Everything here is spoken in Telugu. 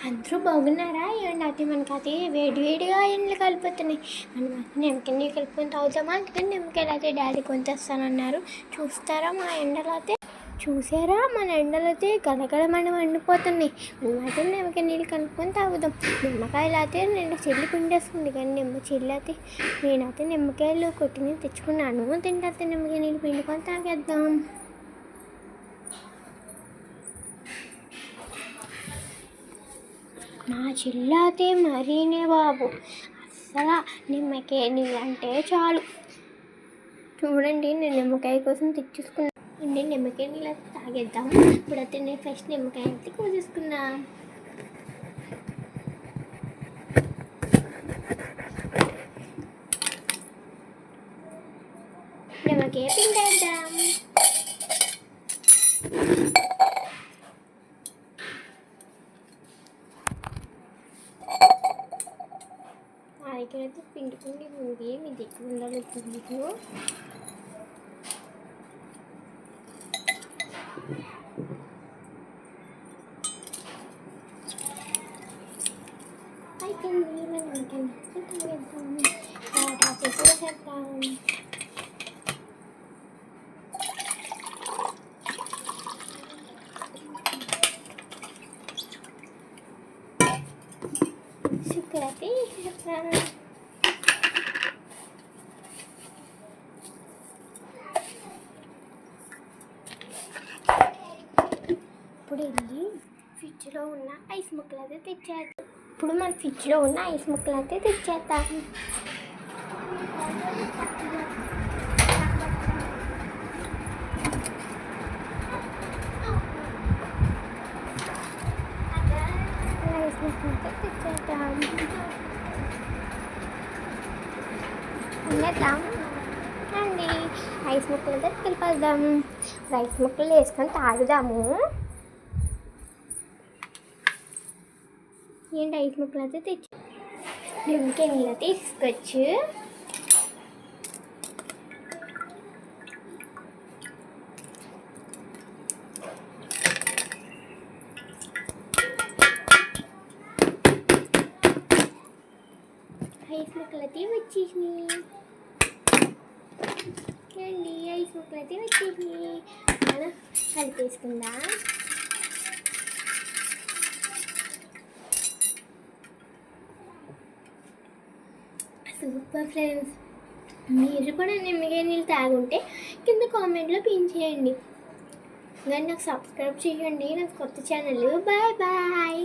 అందరూ బాగున్నారా? ఏమండి మనకైతే వేడివేడిగా ఎండలు కలిపోతున్నాయి. మనం నిమ్మకాయ నీళ్ళు కలుపుకొని తాగుతామా? అందుకని నిమ్మకాయలు అయితే డాడీ కొంతేస్తానన్నారు. చూసారా మన ఎండలు అయితే గలగలమని వండిపోతున్నాయి. మనమైతే నిమ్మకాయ నీళ్ళు కలుపుకొని తాగుదాం. నిమ్మకాయలు అయితే నేను చెల్లి పిండేస్తుంది, కానీ నేనైతే నిమ్మకాయలు కొట్టి తెచ్చుకున్నాను. తింటే నిమ్మకాయ నీళ్ళు పిండుకొని తాగేద్దాం. మా చెల్లి మరీనే బాబు, అస్సలు నిమ్మకాయ నీళ్ళు అంటే చాలు. చూడండి, నేను నిమ్మకాయ కోసం తెచ్చేసుకున్నాను. నేను నిమ్మకాయ నీళ్ళు అయితే తాగేద్దాం. ఇప్పుడైతే నేను ఫస్ట్ నిమ్మకాయ అయితే కోసేసుకున్నా. నిమ్మకాయ పిండేద్దాం. ఇక్కడైతే పిండుకుండి ఉంది, మీ దగ్గర ఉండాలి పిండికు. అయిపోయింది, మనం చేద్దాం. ఇక్కడైతే చెప్తాను. ఇప్పుడు వెళ్ళి ఫ్రిడ్జ్లో ఉన్న ఐస్ ముక్కలు అయితే తెచ్చేద్దాం. ఇప్పుడు మన ఫ్రిడ్జ్లో ఉన్న ఐస్ ముక్కలు అయితే తెచ్చేద్దాం. ఐస్ ముక్కలు అయితే తెచ్చేద్దాం. అండి, ఐస్ ముక్కలు అయితే కలిపేద్దాం. ఐస్ ముక్కలు వేసుకొని తాగుదాము. ఏంటి ఐస్ ముక్కలు అయితే తెచ్చి నిమ్మకాయ నీళ్ళు తీసుకొచ్చు. ఐస్ ముక్కలు అయితే వచ్చేసినాయి అండి. ఐస్ ముక్కలు అయితే వచ్చేసినాయి. మనం కలిపేసుకుందాం. సూపర్ ఫ్రెండ్స్, మీరు కూడా నిమ్మకాయ నీళ్ళు తాగుంటే కింద కామెంట్లో పిన్ చేయండి. కానీ నాకు సబ్స్క్రైబ్ చేయండి, నాకు కొత్త ఛానల్. Bye bye.